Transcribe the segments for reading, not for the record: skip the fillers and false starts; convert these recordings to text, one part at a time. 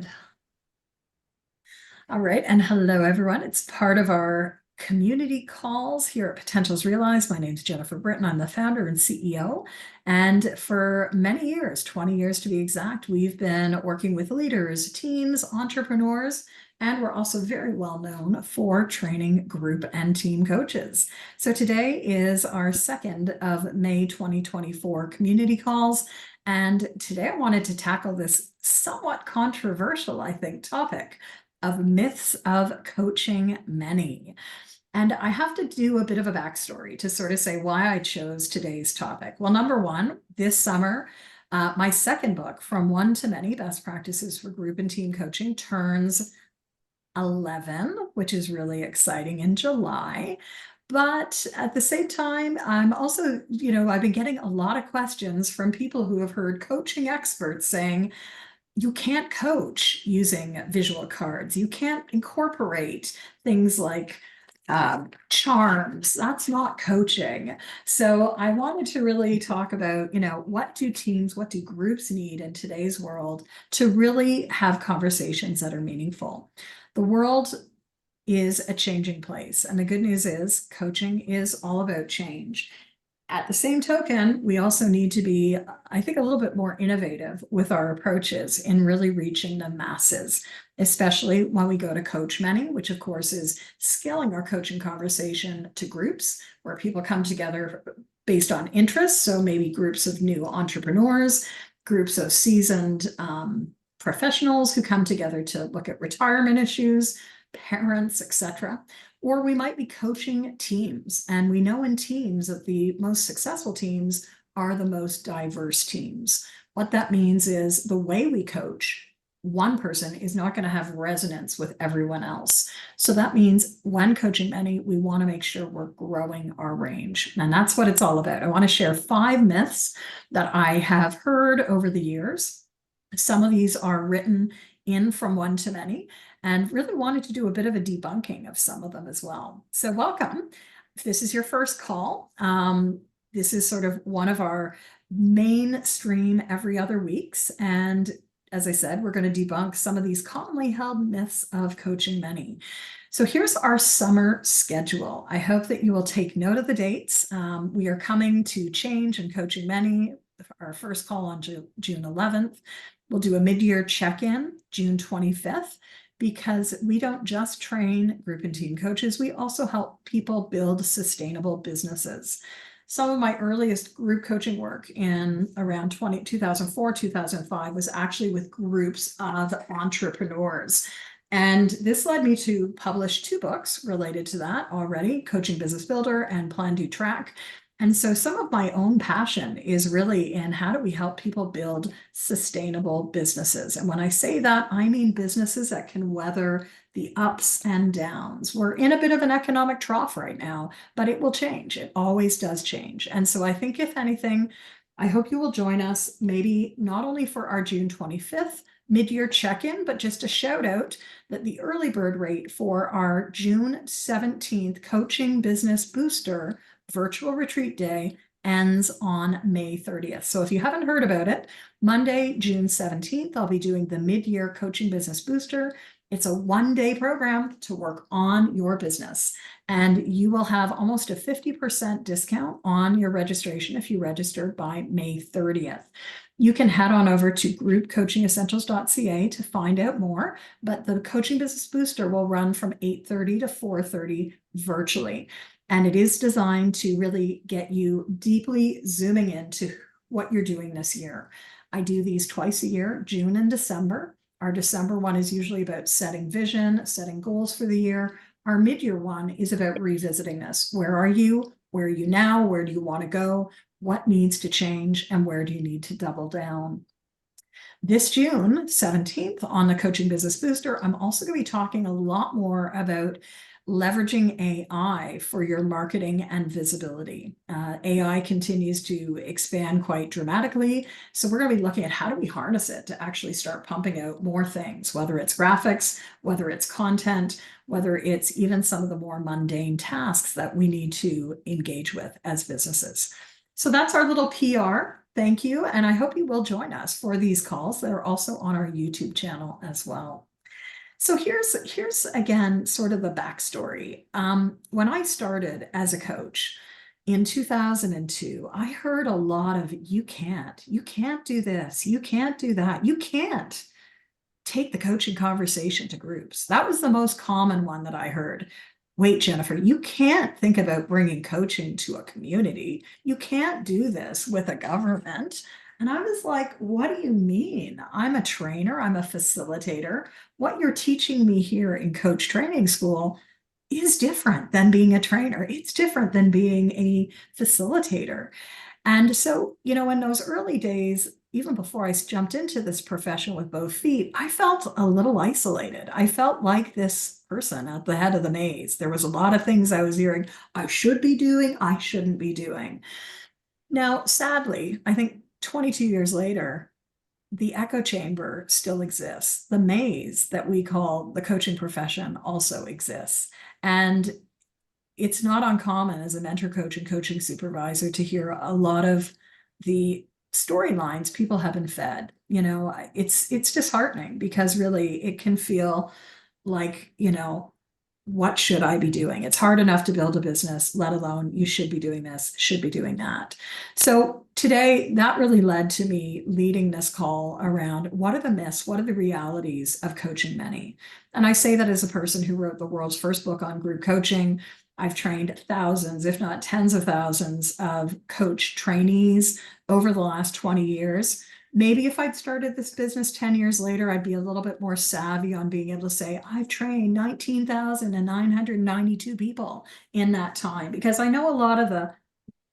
started. All right, and hello everyone. It's part of our community calls here at Potentials Realized. My name is Jennifer Britton. I'm the founder and CEO. And for many years, 20 years to be exact, we've been working with leaders, teams, entrepreneurs, and we're also very well known for training group and team coaches. So today is our second of May 2024 community calls. And today I wanted to tackle this somewhat controversial, I think, topic of myths of coaching many. And I have to do a bit of a backstory to sort of say why I chose today's topic. Well, number one, this summer, my second book, From One to Many, Best Practices for Group and Team Coaching, turns 11, which is really exciting, in July. But at the same time, I'm also, I've been getting a lot of questions from people who have heard coaching experts saying, you can't coach using visual cards. You can't incorporate things like charms. That's not coaching. So I wanted to really talk about, what do teams, what do groups need in today's world to really have conversations that are meaningful? The world is a changing place. And the good news is coaching is all about change. At the same token, we also need to be, I think, a little bit more innovative with our approaches in really reaching the masses, especially when we go to coach many, which of course is scaling our coaching conversation to groups where people come together based on interests. So maybe groups of new entrepreneurs, groups of seasoned professionals who come together to look at retirement issues, parents, etc. Or we might be coaching teams. And we know in teams that the most successful teams are the most diverse teams. What that means is the way we coach one person is not going to have resonance with everyone else. So that means when coaching many, we want to make sure we're growing our range. And that's what it's all about. I want to share 5 myths that I have heard over the years. Some of these are written in From One to Many, and really wanted to do a bit of a debunking of some of them as well. So welcome. If this is your first call, this is sort of one of our mainstream every other weeks. And as I said, we're going to debunk some of these commonly held myths of coaching many. So here's our summer schedule. I hope that you will take note of the dates. We are coming to change and coaching many. Our first call on June 11th. We'll do a mid-year check-in June 25th. Because we don't just train group and team coaches, we also help people build sustainable businesses. Some of my earliest group coaching work in around 2004, 2005 was actually with groups of entrepreneurs. And this led me to publish 2 books related to that already, Coaching Business Builder and Plan, Do, Track. And so some of my own passion is really in how do we help people build sustainable businesses? And when I say that, I mean businesses that can weather the ups and downs. We're in a bit of an economic trough right now, but it will change. It always does change. And so I think if anything, I hope you will join us maybe not only for our June 25th mid-year check-in, but just a shout out that the early bird rate for our June 17th Coaching Business Booster virtual retreat day ends on May 30th. So if you haven't heard about it, Monday, June 17th, I'll be doing the mid-year Coaching Business Booster. It's a 1-day program to work on your business. And you will have almost a 50% discount on your registration if you registered by May 30th. You can head on over to groupcoachingessentials.ca to find out more, but the Coaching Business Booster will run from 8:30 to 4:30 virtually. And it is designed to really get you deeply zooming into what you're doing this year. I do these twice a year, June and December. Our December one is usually about setting vision, setting goals for the year. Our mid-year one is about revisiting this. Where are you? Where are you now? Where do you want to go? What needs to change? And where do you need to double down? This June 17th on the Coaching Business Booster, I'm also going to be talking a lot more about leveraging AI for your marketing and visibility. AI continues to expand quite dramatically. So we're going to be looking at how do we harness it to actually start pumping out more things, whether it's graphics, whether it's content, whether it's even some of the more mundane tasks that we need to engage with as businesses. So that's our little PR Thank you. And I hope you will join us for these calls that are also on our YouTube channel as well. So here's again sort of the backstory. When I started as a coach in 2002, I heard a lot of you can't do this, you can't do that, you can't take the coaching conversation to groups. That was the most common one that I heard. Wait, Jennifer, you can't think about bringing coaching to a community. You can't do this with a government. And I was like, what do you mean? I'm a trainer, I'm a facilitator. What you're teaching me here in coach training school is different than being a trainer. It's different than being a facilitator. And so, in those early days, even before I jumped into this profession with both feet, I felt a little isolated. I felt like this person at the head of the maze. There was a lot of things I was hearing I should be doing, I shouldn't be doing. Now, sadly, I think 22 years later, the echo chamber still exists. The maze that we call the coaching profession also exists. And it's not uncommon as a mentor coach and coaching supervisor to hear a lot of the storylines people have been fed. It's disheartening because really it can feel like, what should I be doing? It's hard enough to build a business, let alone you should be doing this, should be doing that. So today, that really led to me leading this call around what are the myths, what are the realities of coaching many? And I say that as a person who wrote the world's first book on group coaching. I've trained thousands, if not tens of thousands, of coach trainees over the last 20 years. Maybe if I'd started this business 10 years later, I'd be a little bit more savvy on being able to say, I've trained 19,992 people in that time, because I know a lot of the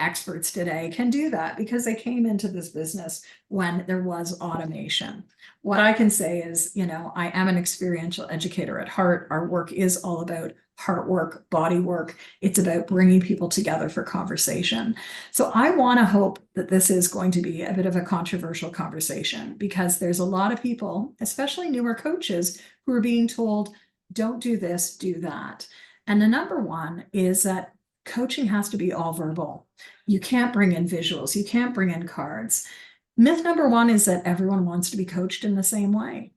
experts today can do that because they came into this business when there was automation. What I can say is, I am an experiential educator at heart. Our work is all about heart work, body work. It's about bringing people together for conversation. So I want to hope that this is going to be a bit of a controversial conversation, because there's a lot of people, especially newer coaches, who are being told, don't do this, do that. And the number one is that coaching has to be all verbal. You can't bring in visuals. You can't bring in cards. Myth number one is that everyone wants to be coached in the same way.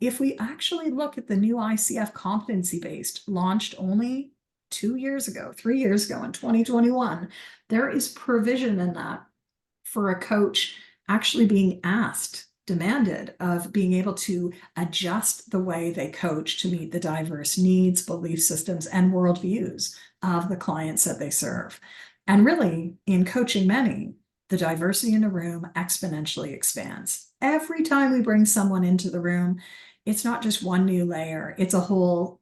If we actually look at the new ICF competency-based, launched only 3 years ago in 2021, there is provision in that for a coach actually being demanded of being able to adjust the way they coach to meet the diverse needs, belief systems, and worldviews of the clients that they serve. And really, in coaching many, the diversity in the room exponentially expands. Every time we bring someone into the room, it's not just one new layer, it's a whole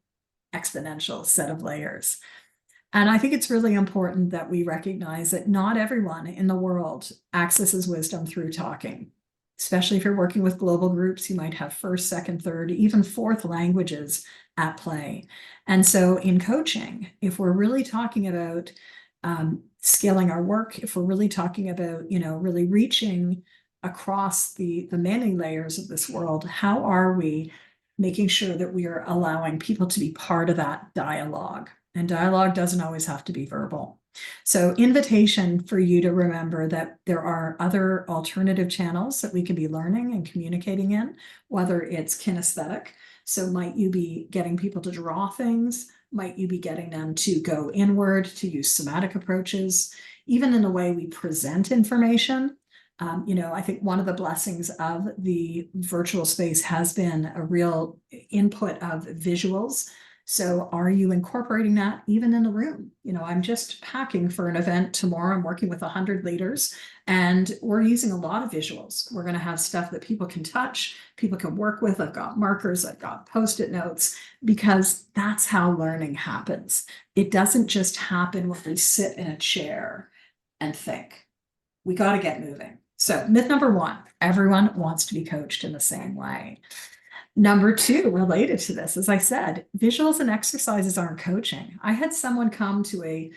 exponential set of layers. And I think it's really important that we recognize that not everyone in the world accesses wisdom through talking. Especially if you're working with global groups, you might have first, second, third, even fourth languages at play. And so in coaching, if we're really talking about scaling our work, if we're really talking about, really reaching across the many layers of this world, how are we making sure that we are allowing people to be part of that dialogue? And dialogue doesn't always have to be verbal. So invitation for you to remember that there are other alternative channels that we can be learning and communicating in, whether it's kinesthetic. So might you be getting people to draw things? Might you be getting them to go inward, to use somatic approaches, even in the way we present information? I think one of the blessings of the virtual space has been a real input of visuals. So are you incorporating that even in the room? I'm just packing for an event tomorrow. I'm working with 100 leaders, and we're using a lot of visuals. We're going to have stuff that people can touch, people can work with. I've got markers, I've got Post-it notes, because that's how learning happens. It doesn't just happen when we sit in a chair and think. We got to get moving. So myth number one, everyone wants to be coached in the same way. Number two, related to this, as I said, visuals and exercises aren't coaching. I had someone come to a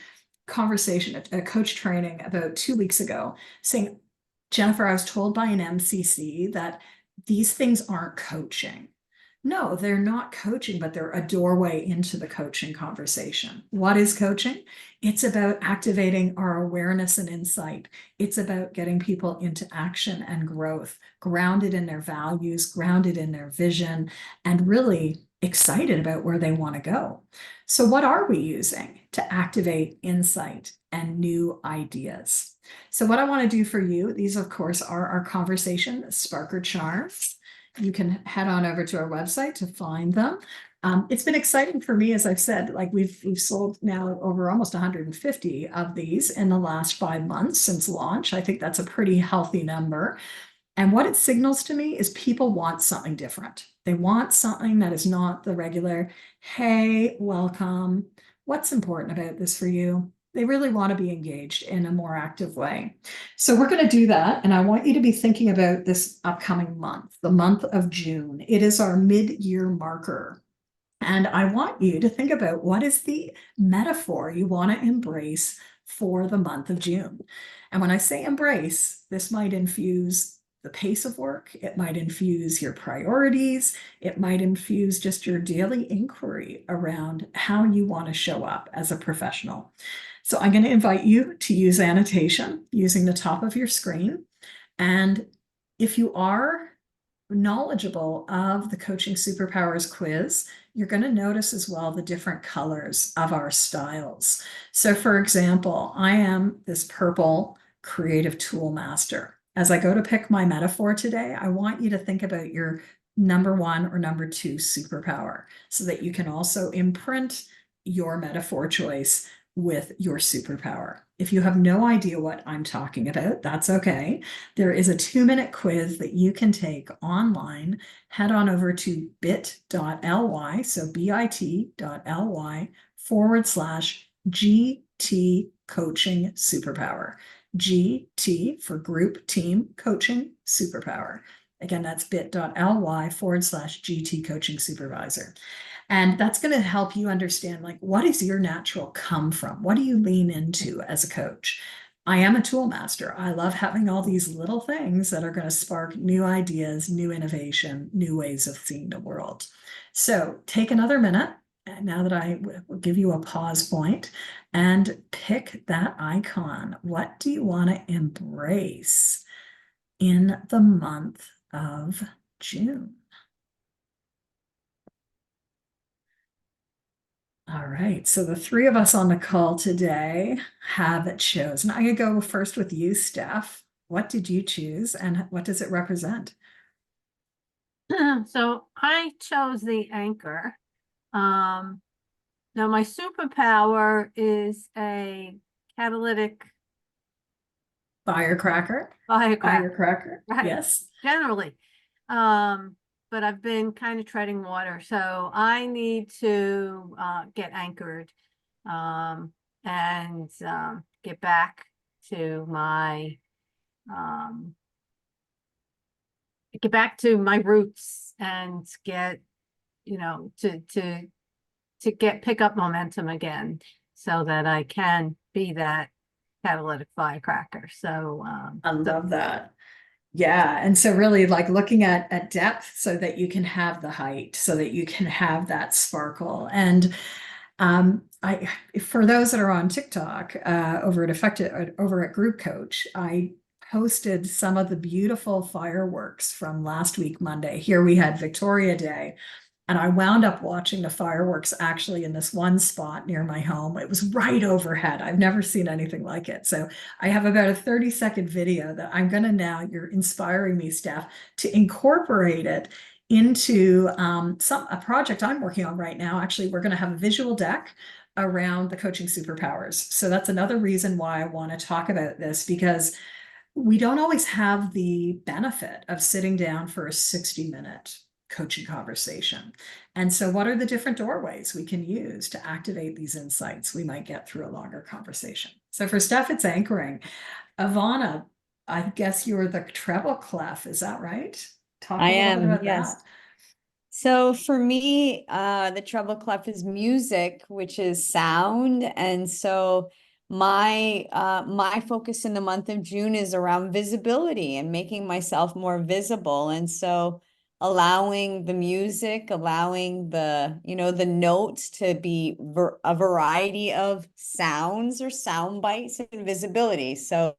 conversation, a coach training about 2 weeks ago, saying, Jennifer, I was told by an MCC that these things aren't coaching. No, they're not coaching, but they're a doorway into the coaching conversation. What is coaching? It's about activating our awareness and insight. It's about getting people into action and growth, grounded in their values, grounded in their vision, and really excited about where they want to go. So, what are we using to activate insight and new ideas? So, what I want to do for you, these, of course, are our conversation Sparker charms. You can head on over to our website to find them. It's been exciting for me, as I've said, like we've sold now over almost 150 of these in the last 5 months since launch. I think that's a pretty healthy number. And what it signals to me is people want something different. They want something that is not the regular, hey, welcome. What's important about this for you? They really want to be engaged in a more active way. So we're going to do that. And I want you to be thinking about this upcoming month, the month of June. It is our mid-year marker. And I want you to think about what is the metaphor you want to embrace for the month of June. And when I say embrace, this might infuse the pace of work, it might infuse your priorities, it might infuse just your daily inquiry around how you want to show up as a professional. So I'm going to invite you to use annotation using the top of your screen. And if you are knowledgeable of the Coaching Superpowers quiz, you're going to notice as well the different colors of our styles. So for example, I am this purple creative tool master. As I go to pick my metaphor today, I want you to think about your number one or number two superpower so that you can also imprint your metaphor choice with your superpower. If you have no idea what I'm talking about, that's okay. There is a 2-minute quiz that you can take online. Head on over to bit.ly, so bit.ly/GT coaching superpower. GT for group team coaching superpower. Again, that's bit.ly/GT coaching supervisor. And that's going to help you understand, like, what is your natural come from? What do you lean into as a coach? I am a tool master. I love having all these little things that are going to spark new ideas, new innovation, new ways of seeing the world. So take another minute, now that I will give you a pause point, and pick that icon. What do you want to embrace in the month of June? All right, so the three of us on the call today have chosen. I'm going to go first with you, Steph. What did you choose and what does it represent? So I chose the anchor. Now my superpower is a catalytic Firecracker. firecracker. Right. Yes. Generally. But I've been kind of treading water, so I need to get anchored and get back to my roots and get, to pick up momentum again so that I can be that catalytic firecracker. So I love that. Yeah. And so really like looking at depth so that you can have the height, so that you can have that sparkle. And I, for those that are on TikTok, over at Group Coach, I posted some of the beautiful fireworks from last week, Monday. Here we had Victoria Day. And I wound up watching the fireworks actually in this one spot near my home. It was right overhead. I've never seen anything like it. So I have about a 30-second video that I'm going to now, you're inspiring me, Steph, to incorporate it into a project I'm working on right now. Actually, we're going to have a visual deck around the coaching superpowers. So that's another reason why I want to talk about this, because we don't always have the benefit of sitting down for a 60-minute coaching conversation. And so what are the different doorways we can use to activate these insights we might get through a longer conversation? So for Steph, it's anchoring. Ivana, I guess you're the treble clef, is that right? Talk I a little bit am, about yes. that. So for me, the treble clef is music, which is sound. And so my focus in the month of June is around visibility and making myself more visible. And so allowing the music, allowing the, the notes to be a variety of sounds or sound bites and visibility. So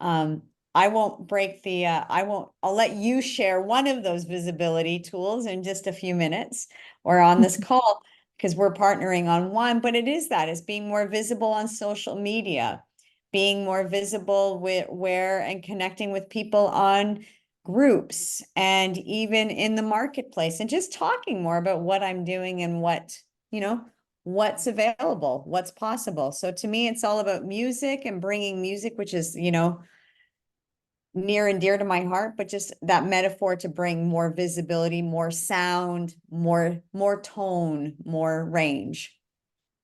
I won't break the, I'll let you share one of those visibility tools in just a few minutes or on this call, because we're partnering on one, but it's being more visible on social media, being more visible where and connecting with people on groups and even in the marketplace, and just talking more about what I'm doing and what's available, what's possible. So to me, it's all about music and bringing music, which is, near and dear to my heart, but just that metaphor to bring more visibility, more sound, more tone, more range.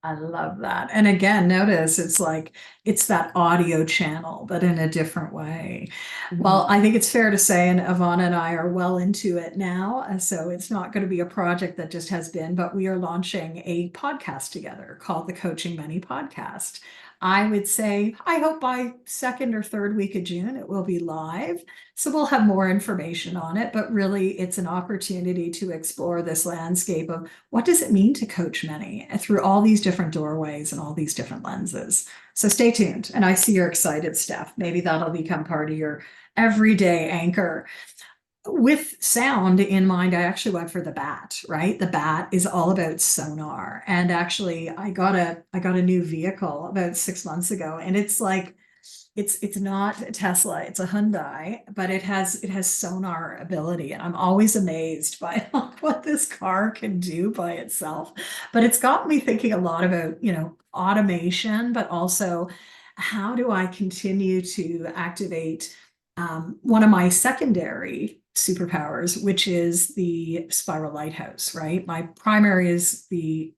I love that. And again, notice it's that audio channel, but in a different way. Well, I think it's fair to say, and Ivana and I are well into it now, so it's not going to be a project that just has been, but we are launching a podcast together called the Coaching Money Podcast. I would say, I hope by second or third week of June, it will be live. So we'll have more information on it, but really it's an opportunity to explore this landscape of what does it mean to coach many through all these different doorways and all these different lenses. So stay tuned. And I see you're excited, Steph. Maybe that'll become part of your everyday anchor. With sound in mind, I actually went for the bat, right? The bat is all about sonar. And actually I got a new vehicle about 6 months ago, and it's like, it's not a Tesla, it's a Hyundai, but it has sonar ability. And I'm always amazed by what this car can do by itself. But it's got me thinking a lot about, automation, but also how do I continue to activate one of my secondary superpowers, which is the spiral lighthouse, right? My primary is the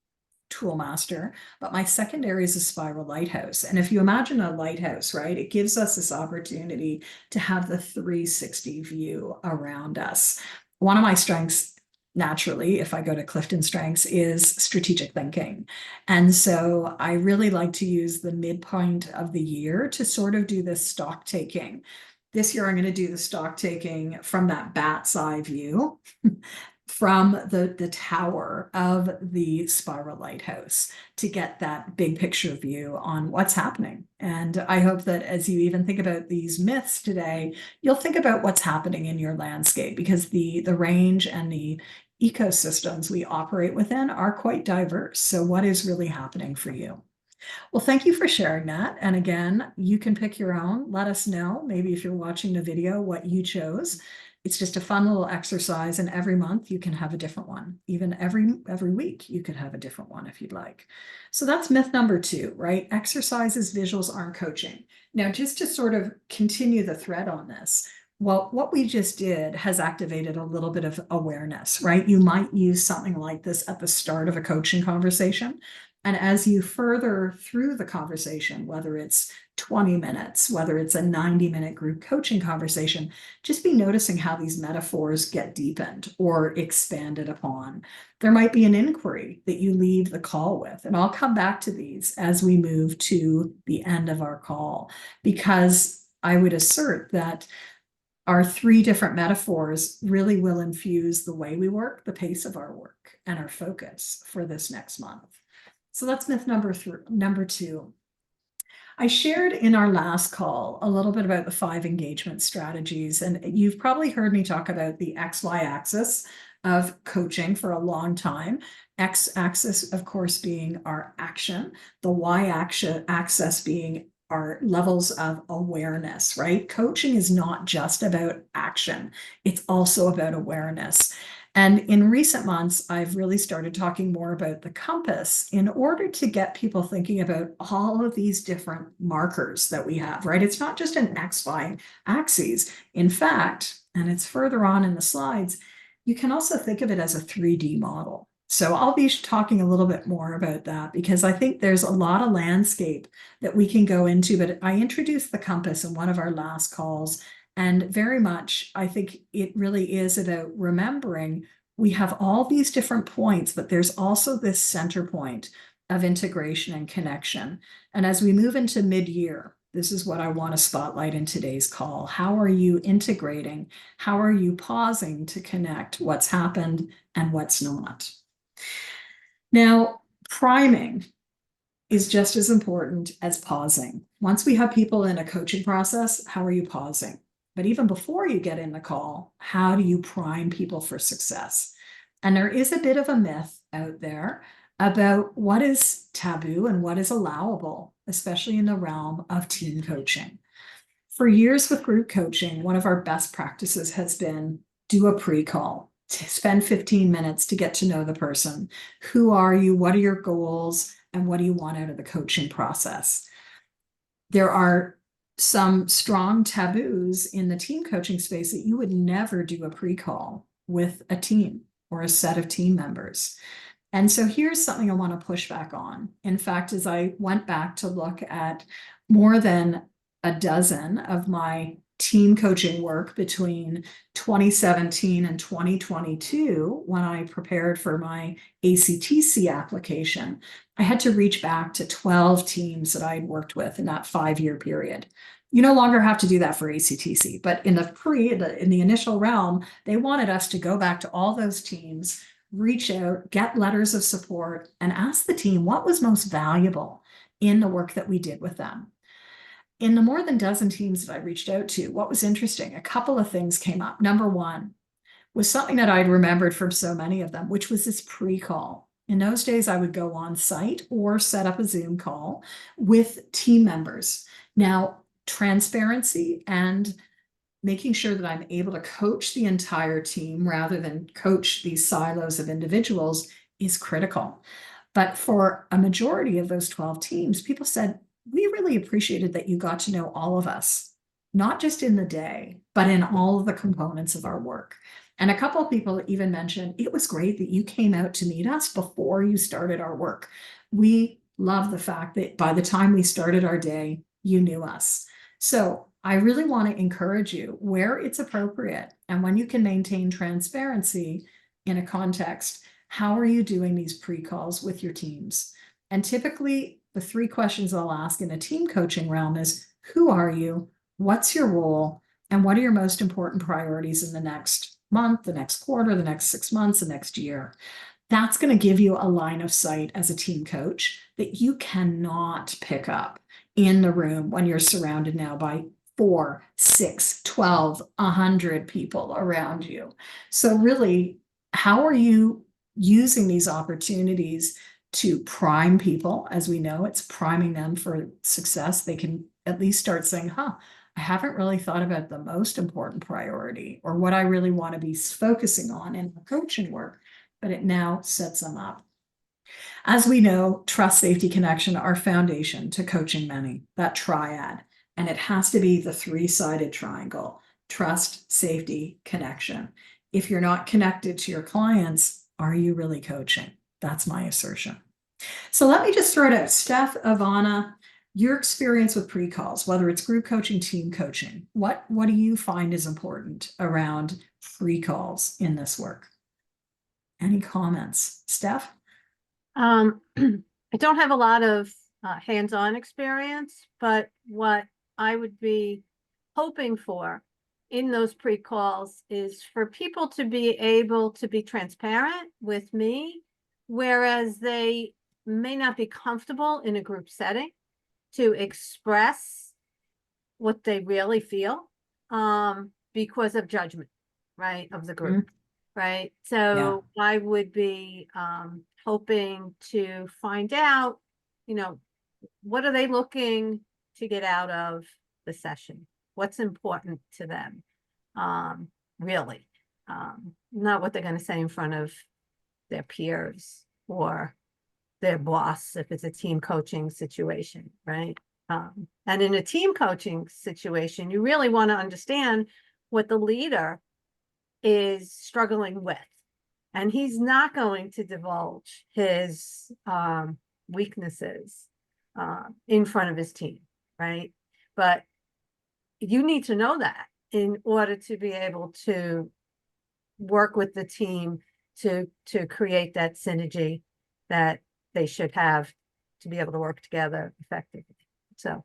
tool master, but my secondary is a spiral lighthouse. And if you imagine a lighthouse, right, it gives us this opportunity to have the 360 view around us. One of my strengths, naturally, if I go to Clifton Strengths, is strategic thinking. And so I really like to use the midpoint of the year to sort of do this stock taking. This year, I'm going to do the stock taking from that bat's eye view, from the tower of the spiral lighthouse, to get that big picture view on what's happening. And I hope that as you even think about these myths today, you'll think about what's happening in your landscape, because the range and the ecosystems we operate within are quite diverse. So what is really happening for you? Well, thank you for sharing that. And again, you can pick your own. Let us know, maybe if you're watching the video, what you chose. It's just a fun little exercise, and every month you can have a different one. Even every week you could have a different one if you'd like. So that's myth number 2, right? Exercises, visuals aren't coaching. Now, just to sort of continue the thread on this, well, what we just did has activated a little bit of awareness, right? You might use something like this at the start of a coaching conversation. And as you further through the conversation, whether it's 20 minutes, whether it's a 90-minute group coaching conversation, just be noticing how these metaphors get deepened or expanded upon. There might be an inquiry that you leave the call with, and I'll come back to these as we move to the end of our call, because I would assert that our 3 different metaphors really will infuse the way we work, the pace of our work, and our focus for this next month. So that's myth number 2. I shared in our last call a little bit about the 5 engagement strategies, and you've probably heard me talk about the XY axis of coaching for a long time. X axis, of course, being our action, the Y axis being our levels of awareness, right? Coaching is not just about action, it's also about awareness. And in recent months, I've really started talking more about the compass in order to get people thinking about all of these different markers that we have, right? It's not just an XY axis. In fact, and it's further on in the slides, you can also think of it as a 3D model. So I'll be talking a little bit more about that, because I think there's a lot of landscape that we can go into, but I introduced the compass in one of our last calls. And very much, I think it really is about remembering we have all these different points, but there's also this center point of integration and connection. And as we move into mid-year, This is what I want to spotlight in today's call. How are you integrating? How are you pausing to connect what's happened and what's not? Now, priming is just as important as pausing. Once we have people in a coaching process, how are you pausing? But even before you get in the call, how do you prime people for success? And there is a bit of a myth out there about what is taboo and what is allowable, especially in the realm of team coaching. For years with group coaching, one of our best practices has been do a pre-call. Spend 15 minutes to get to know the person. Who are you? What are your goals? And what do you want out of the coaching process? There are some strong taboos in the team coaching space that you would never do a pre-call with a team or a set of team members. And so here's something I want to push back on. In fact, as I went back to look at more than a dozen of my team coaching work between 2017 and 2022, when I prepared for my ACTC application, I had to reach back to 12 teams that I had worked with in that 5-year period. You no longer have to do that for ACTC, but in the initial realm, they wanted us to go back to all those teams, reach out, get letters of support, and ask the team what was most valuable in the work that we did with them. In the more than dozen teams that I reached out to, what was interesting, a couple of things came up. Number one was something that I'd remembered from so many of them, which was this pre-call. In those days, I would go on site or set up a Zoom call with team members. Now, transparency and making sure that I'm able to coach the entire team rather than coach these silos of individuals is critical. But for a majority of those 12 teams, people said, we really appreciated that you got to know all of us, not just in the day, but in all of the components of our work. And a couple of people even mentioned, it was great that you came out to meet us before you started our work. We love the fact that by the time we started our day, you knew us. So I really want to encourage you where it's appropriate and when you can maintain transparency in a context, how are you doing these pre-calls with your teams? And typically the 3 questions I'll ask in a team coaching realm is, who are you? What's your role? And what are your most important priorities in the next month, the next quarter, the next 6 months, the next year? That's going to give you a line of sight as a team coach that you cannot pick up in the room when you're surrounded now by 4, 6, 12, 100 people around you. So really, how are you using these opportunities to prime people? As we know, it's priming them for success. They can at least start saying, I haven't really thought about the most important priority or what I really want to be focusing on in the coaching work, but it now sets them up. As we know, trust, safety, connection are foundation to coaching many, that triad. And it has to be the 3-sided triangle: trust, safety, connection. If you're not connected to your clients, are you really coaching? That's my assertion. So let me just throw it out. Steph, Ivana, your experience with pre-calls, whether it's group coaching, team coaching, what do you find is important around pre-calls in this work? Any comments? Steph? I don't have a lot of hands-on experience, but what I would be hoping for in those pre-calls is for people to be able to be transparent with me, whereas they may not be comfortable in a group setting to express what they really feel because of judgment, right, of the group, right? So I would be hoping to find out, what are they looking to get out of the session? What's important to them? Really, not what they're going to say in front of their peers or their boss if it's a team coaching situation, right? And in a team coaching situation, you really want to understand what the leader is struggling with. And he's not going to divulge his weaknesses in front of his team, right? But you need to know that in order to be able to work with the team to create that synergy that they should have to be able to work together effectively. So,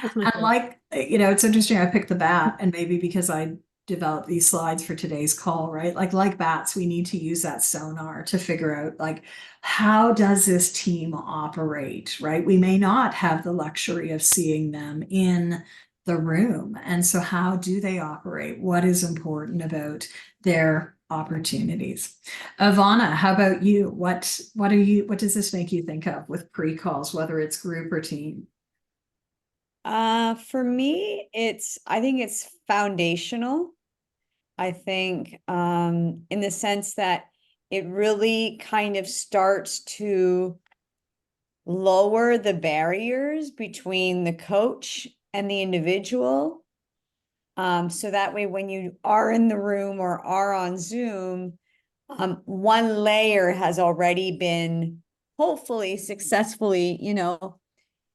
That's my And fault. like, it's interesting, I picked the bat, and maybe because I developed these slides for today's call, right? Like bats, we need to use that sonar to figure out, like, how does this team operate, right? We may not have the luxury of seeing them in the room. And so how do they operate? What is important about their opportunities? Ivana, how about you? What does this make you think of with pre-calls, whether it's group or team? For me, I think it's foundational. I think, in the sense that it really kind of starts to lower the barriers between the coach and the individual. So that way, when you are in the room or are on Zoom, one layer has already been hopefully successfully,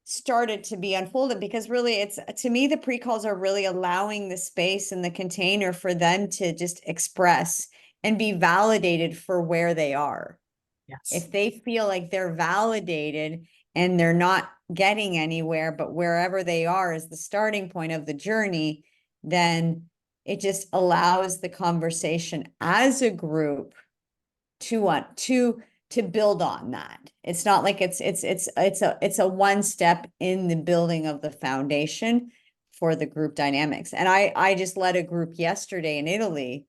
started to be unfolded, because really it's, to me, the pre-calls are really allowing the space and the container for them to just express and be validated for where they are. Yes. If they feel like they're validated and they're not getting anywhere, but wherever they are is the starting point of the journey, then it just allows the conversation as a group to want to build on that. It's not like it's a one step in the building of the foundation for the group dynamics. And I just led a group yesterday in Italy,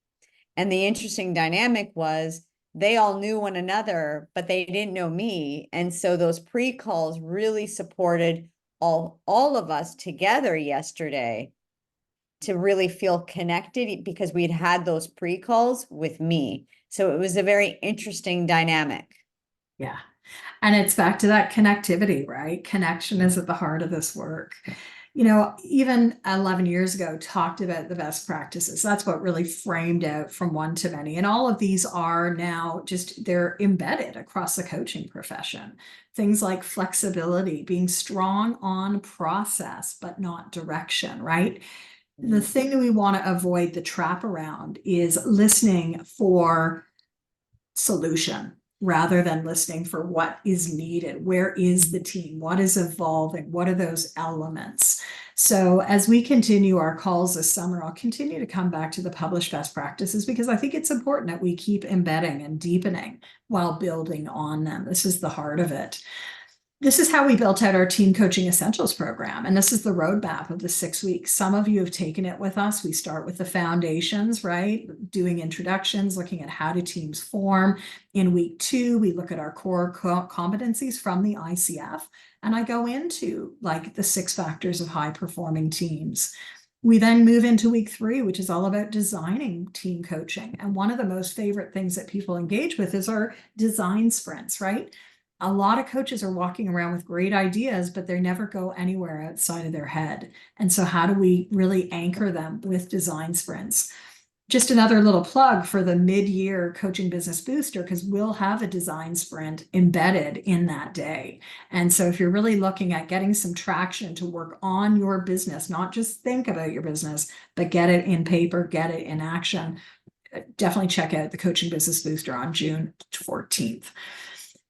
and the interesting dynamic was they all knew one another, but they didn't know me. And so those pre-calls really supported all of us together yesterday to really feel connected, because we'd had those pre-calls with me. So it was a very interesting dynamic. Yeah. And it's back to that connectivity, right? Connection is at the heart of this work. Even 11 years ago, talked about the best practices. That's what really framed out from one to many. And all of these are now they're embedded across the coaching profession. Things like flexibility, being strong on process, but not direction, right? The thing that we want to avoid the trap around is listening for solution rather than listening for what is needed. Where is the team? What is evolving? What are those elements? So as we continue our calls this summer, I'll continue to come back to the published best practices, because I think it's important that we keep embedding and deepening while building on them. This is the heart of it. This is how we built out our Team Coaching Essentials program. And this is the roadmap of the 6 weeks. Some of you have taken it with us. We start with the foundations, right? Doing introductions, looking at how do teams form. In week 2, we look at our core competencies from the ICF. And I go into like the 6 factors of high performing teams. We then move into week 3, which is all about designing team coaching. And one of the most favorite things that people engage with is our design sprints, right? A lot of coaches are walking around with great ideas, but they never go anywhere outside of their head. And so how do we really anchor them with design sprints? Just another little plug for the mid-year coaching business booster, because we'll have a design sprint embedded in that day. And so if you're really looking at getting some traction to work on your business, not just think about your business, but get it in paper, get it in action, definitely check out the coaching business booster on June 14th.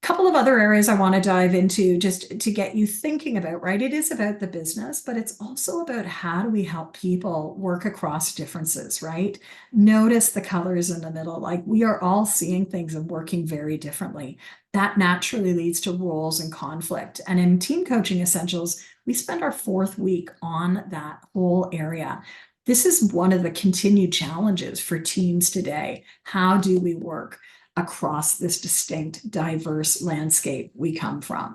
Couple of other areas I want to dive into just to get you thinking about, right? It is about the business, but it's also about how do we help people work across differences, right? Notice the colors in the middle. Like, we are all seeing things and working very differently. That naturally leads to roles and conflict. And in Team Coaching Essentials, we spend our 4th week on that whole area. This is one of the continued challenges for teams today. How do we work across this distinct, diverse landscape we come from?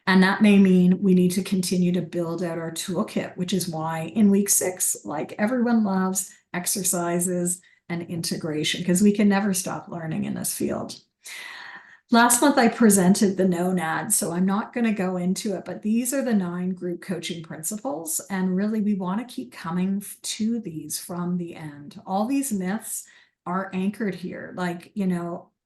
And that may mean we need to continue to build out our toolkit, which is why in week 6, like everyone loves, exercises and integration, because we can never stop learning in this field. Last month, I presented the NONAD, so I'm not going to go into it, but these are the 9 group coaching principles. And really, we want to keep coming to these from the end. All these myths are anchored here. Like,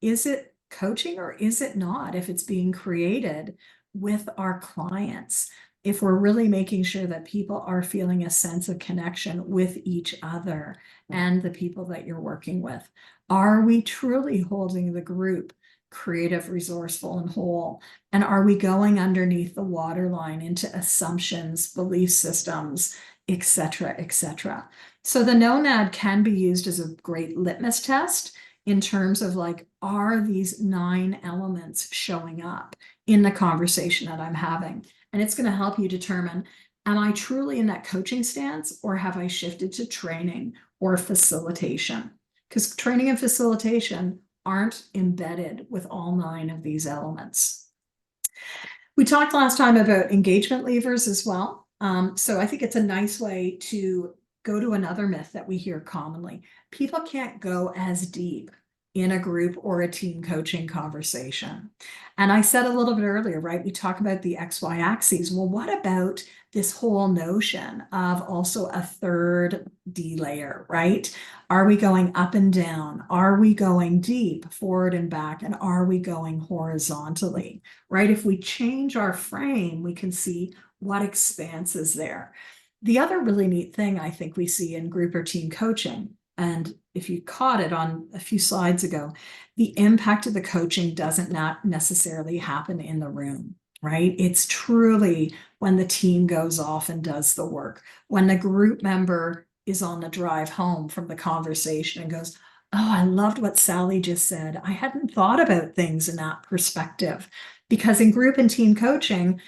is it coaching or is it not? If it's being created with our clients, if we're really making sure that people are feeling a sense of connection with each other and the people that you're working with. Are we truly holding the group creative, resourceful, and whole? And are we going underneath the waterline into assumptions, belief systems, etc., etc.? So the NONAD can be used as a great litmus test in terms of like, are these 9 elements showing up in the conversation that I'm having? And it's going to help you determine, am I truly in that coaching stance, or have I shifted to training or facilitation? Because training and facilitation aren't embedded with all 9 of these elements. We talked last time about engagement levers as well. So I think it's a nice way to go to another myth that we hear commonly. People can't go as deep in a group or a team coaching conversation. And I said a little bit earlier, right? We talk about the XY axes. Well, what about this whole notion of also a third D layer, right? Are we going up and down? Are we going deep, forward and back? And are we going horizontally, right? If we change our frame, we can see what expanse is there. The other really neat thing I think we see in group or team coaching, and if you caught it on a few slides ago, the impact of the coaching doesn't not necessarily happen in the room, right? It's truly when the team goes off and does the work, when the group member is on the drive home from the conversation and goes, oh, I loved what Sally just said. I hadn't thought about things in that perspective. Because in group and team coaching,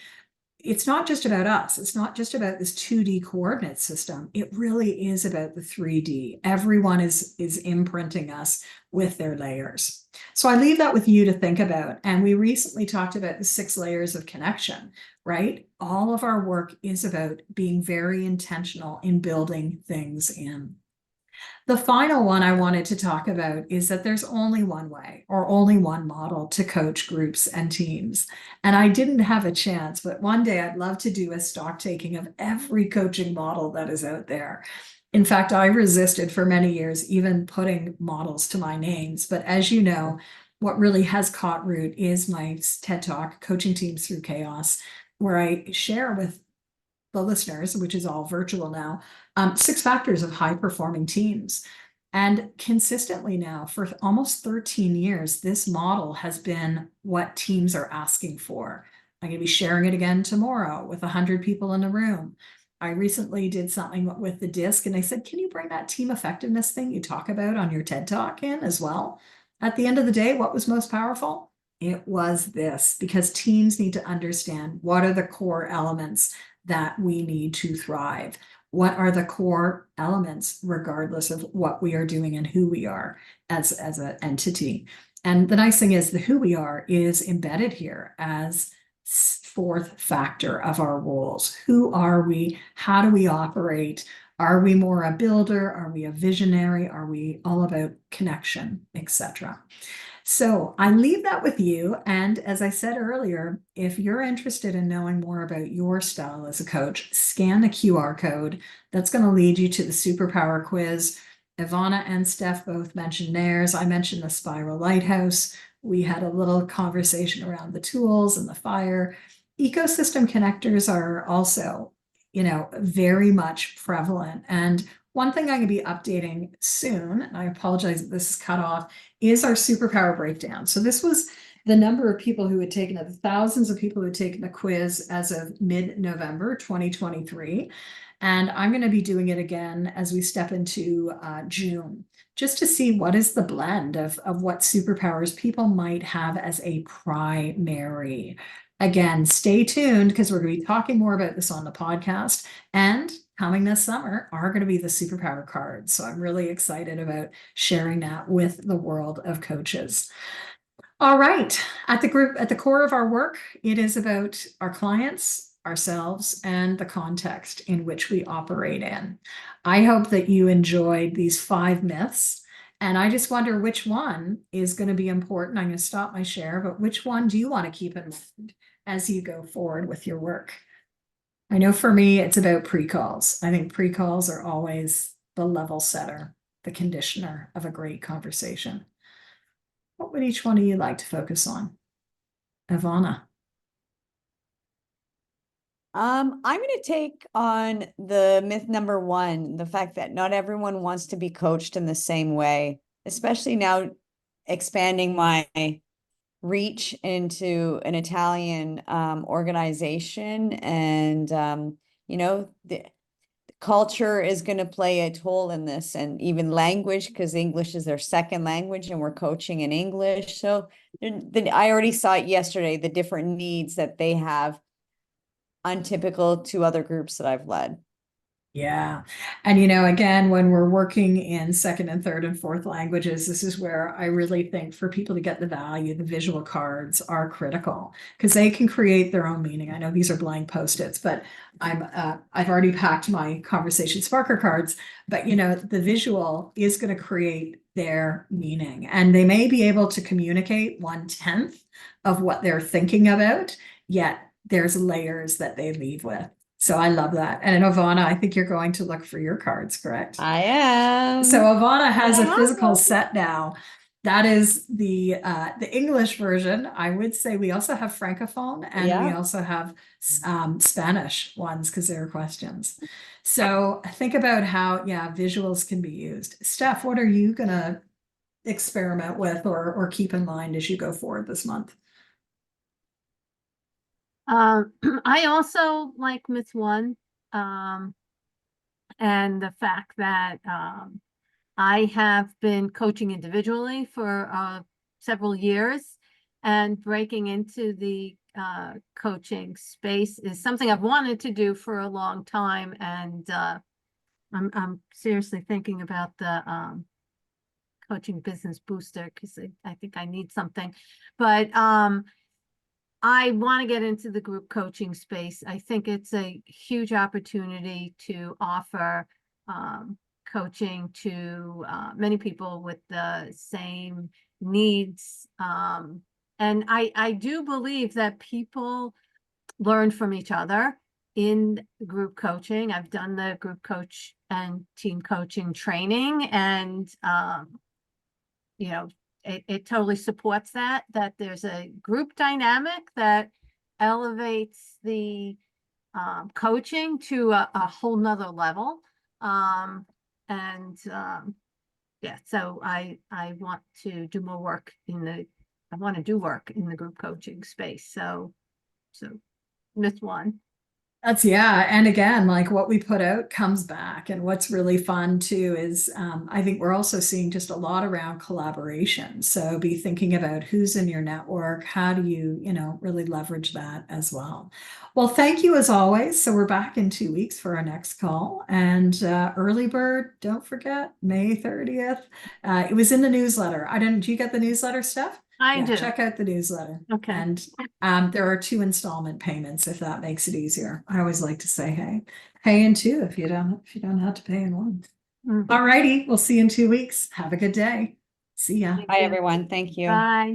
it's not just about us. It's not just about this 2D coordinate system. It really is about the 3D. Everyone is imprinting us with their layers. So I leave that with you to think about. And we recently talked about the 6 layers of connection, right? All of our work is about being very intentional in building things in. The final one I wanted to talk about is that there's only one way or only one model to coach groups and teams. And I didn't have a chance, but one day I'd love to do a stock taking of every coaching model that is out there. In fact, I resisted for many years even putting models to my names. But as you know, what really has caught root is my TED Talk, Coaching Teams Through Chaos, where I share with the listeners, which is all virtual now, 6 factors of high performing teams. And consistently now for almost 13 years, this model has been what teams are asking for. I'm going to be sharing it again tomorrow with 100 people in the room. I recently did something with the disc and I said, can you bring that team effectiveness thing you talk about on your TED Talk in as well? At the end of the day, what was most powerful? It was this, because teams need to understand what are the core elements that we need to thrive. What are the core elements, regardless of what we are doing and who we are as an entity? And the nice thing is the who we are is embedded here as 4th factor of our roles. Who are we? How do we operate? Are we more a builder? Are we a visionary? Are we all about connection, etc.? So I leave that with you. And as I said earlier, if you're interested in knowing more about your style as a coach, scan the QR code. That's going to lead you to the superpower quiz. Ivana and Steph both mentioned theirs. I mentioned the Spiral Lighthouse. We had a little conversation around the tools and the fire. Ecosystem connectors are also, very much prevalent. And one thing I'm going to be updating soon, and I apologize if this is cut off, is our superpower breakdown. So this was the number of people who had taken it, thousands of people who had taken the quiz as of mid-November 2023. And I'm going to be doing it again as we step into June, just to see what is the blend of what superpowers people might have as a primary. Again, stay tuned because we're going to be talking more about this on the podcast. And coming this summer are going to be the superpower cards. So I'm really excited about sharing that with the world of coaches. All right. At the core of our work, it is about our clients, ourselves, and the context in which we operate in. I hope that you enjoyed these 5 myths. And I just wonder which one is going to be important. I'm going to stop my share, but which one do you want to keep in mind as you go forward with your work? I know for me, it's about pre-calls. I think pre-calls are always the level setter, the conditioner of a great conversation. What would each one of you like to focus on? Ivana. I'm going to take on the myth number 1, the fact that not everyone wants to be coached in the same way. especially now expanding my reach into an Italian organization, and the culture is going to play a toll in this, and even language, because English is their second language and we're coaching in English. So I already saw it yesterday, the different needs that they have, untypical to other groups that I've led. Yeah. And, again, when we're working in second and third and fourth languages, this is where I really think for people to get the value, the visual cards are critical because they can create their own meaning. I know these are blank Post-its, but I've already packed my conversation sparker cards, but the visual is going to create their meaning, and they may be able to communicate 1/10 of what they're thinking about, yet there's layers that they leave with. So I love that. And Ivana, I think you're going to look for your cards, correct? I am. So Ivana has a Yeah. physical set now. That is the English version. I would say we also have Francophone, and we also have Spanish ones because there are questions. So think about how, visuals can be used. Steph, what are you going to experiment with or keep in mind as you go forward this month? I also like Myth One, and the fact that I have been coaching individually for several years, and breaking into the coaching space is something I've wanted to do for a long time, and I'm seriously thinking about the coaching business booster because I think I need something, but I want to get into the group coaching space. I think it's a huge opportunity to offer coaching to many people with the same needs. And I do believe that people learn from each other in group coaching. I've done the group coach and team coaching training, and it totally supports that there's a group dynamic that elevates the coaching to a whole nother level. Yeah, so I want to do more work I want to do work in the group coaching space. So Myth One. And again, like what we put out comes back. And what's really fun too is I think we're also seeing just a lot around collaboration. So be thinking about who's in your network. How do you, really leverage that as well? Well, thank you as always. So we're back in 2 weeks for our next call. And early bird, don't forget, May 30th. It was in the newsletter. Do you get the newsletter, Steph? I do. Check out the newsletter. Okay. And there are 2 installment payments if that makes it easier. I always like to say, pay in 2 if you don't have to pay in 1. All righty, we'll see you in 2 weeks. Have a good day. See ya. Bye, everyone. Thank you. Bye.